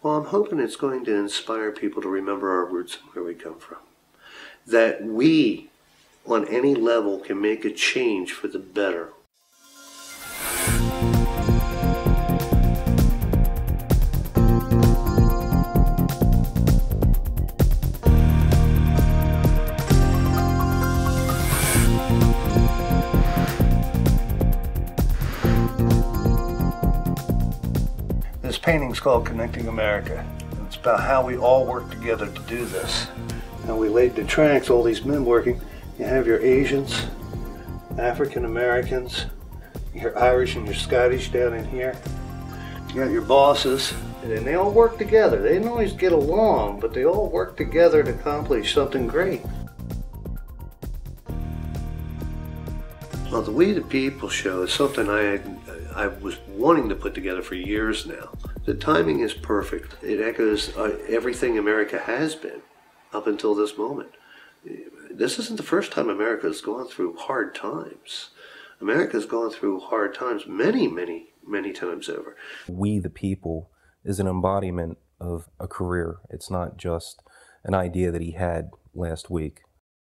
Well, I'm hoping it's going to inspire people to remember our roots and where we come from. That we, on any level, can make a change for the better. This painting's called Connecting America. It's about how we all work together to do this. And we laid the tracks, all these men working. You have your Asians, African Americans, your Irish and your Scottish down in here. You got your bosses, and they all work together. They didn't always get along, but they all work together to accomplish something great. Well, the We the People show is something I was wanting to put together for years now. The timing is perfect. It echoes everything America has been up until this moment. This isn't the first time America has gone through hard times. America has gone through hard times many, many, many times over. We the People is an embodiment of a career. It's not just an idea that he had last week.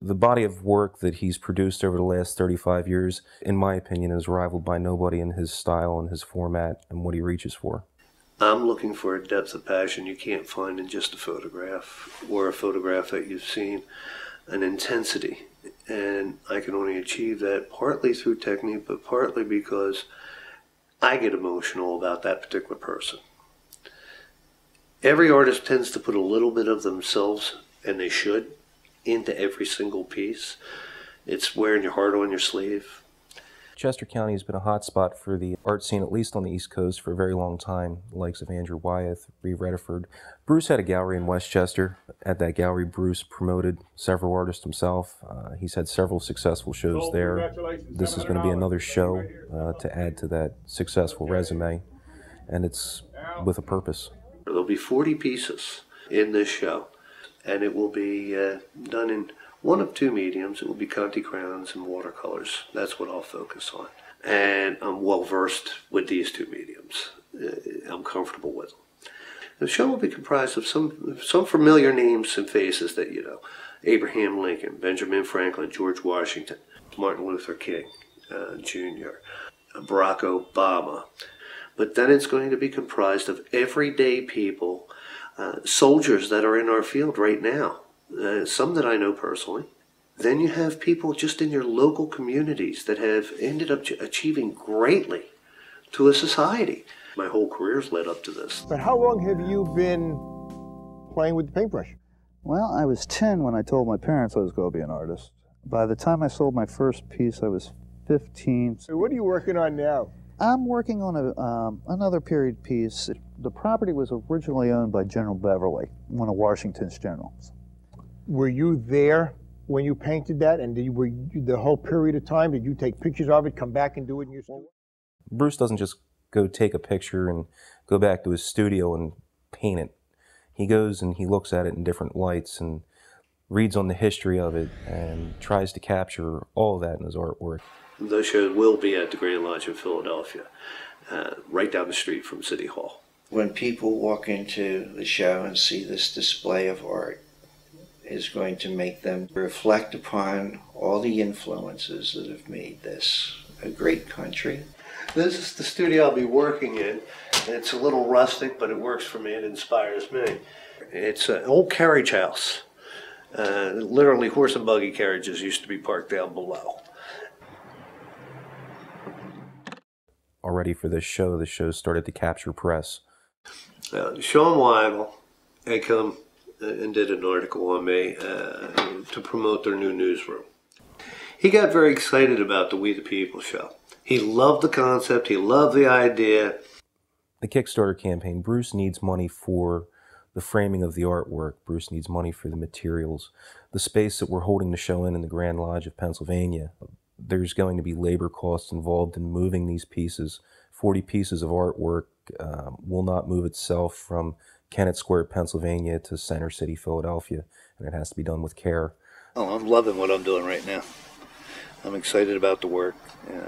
The body of work that he's produced over the last 35 years, in my opinion, is rivaled by nobody in his style and his format and what he reaches for. I'm looking for a depth of passion you can't find in just a photograph or a photograph that you've seen, an intensity. And I can only achieve that partly through technique, but partly because I get emotional about that particular person. Every artist tends to put a little bit of themselves, and they should, into every single piece. It's wearing your heart on your sleeve. Chester County has been a hot spot for the art scene, at least on the East Coast, for a very long time. The likes of Andrew Wyeth, Reeve Rediford. Bruce had a gallery in Westchester. At that gallery, Bruce promoted several artists himself. He's had several successful shows there. This is going to be another show to add to that successful resume, and it's with a purpose. There'll be 40 pieces in this show, and it will be done in one of two mediums. It will be Conte crayons and watercolors. That's what I'll focus on. And I'm well versed with these two mediums. I'm comfortable with them. The show will be comprised of some familiar names and faces that you know. Abraham Lincoln, Benjamin Franklin, George Washington, Martin Luther King Jr., Barack Obama. But then it's going to be comprised of everyday people, soldiers that are in our field right now. Some that I know personally. Then you have people just in your local communities that have ended up achieving greatly to a society. My whole career's led up to this. But how long have you been playing with the paintbrush? Well, I was 10 when I told my parents I was going to be an artist. By the time I sold my first piece, I was 15. So what are you working on now? I'm working on another period piece. The property was originally owned by General Beverly, one of Washington's generals. Were you there when you painted that, and were you, the whole period of time, did you take pictures of it, come back and do it in your studio? Bruce doesn't just go take a picture and go back to his studio and paint it. He goes and he looks at it in different lights and reads on the history of it and tries to capture all of that in his artwork. Those shows will be at the Grand Lodge in Philadelphia, right down the street from City Hall. When people walk into the show and see this display of art, is going to make them reflect upon all the influences that have made this a great country. This is the studio I'll be working in. It's a little rustic, but it works for me. It inspires me. It's an old carriage house. Literally horse and buggy carriages used to be parked down below. Already for this show, the show started to capture press. Sean Weigel had come and did an article on me to promote their new newsroom. He got very excited about the We the People show. He loved the concept, he loved the idea. The Kickstarter campaign, Bruce needs money for the framing of the artwork. Bruce needs money for the materials. The space that we're holding the show in the Grand Lodge of Pennsylvania, there's going to be labor costs involved in moving these pieces. 40 pieces of artwork will not move itself from Kennett Square, Pennsylvania to Center City, Philadelphia, and it has to be done with care. Oh, I'm loving what I'm doing right now. I'm excited about the work.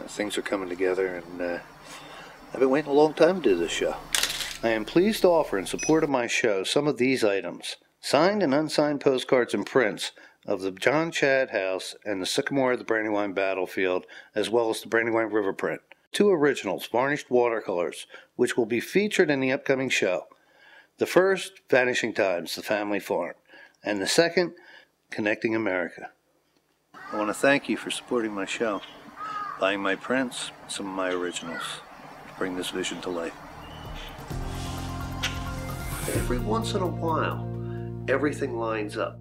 Things are coming together, and I've been waiting a long time to do this show. I am pleased to offer in support of my show some of these items: signed and unsigned postcards and prints of the John Chad House and the Sycamore of the Brandywine Battlefield, as well as the Brandywine River print. 2 originals, varnished watercolors, which will be featured in the upcoming show. The first, Vanishing Times, The Family Farm, and the second, Connecting America. I want to thank you for supporting my show, buying my prints, some of my originals, to bring this vision to life. Every once in a while, everything lines up.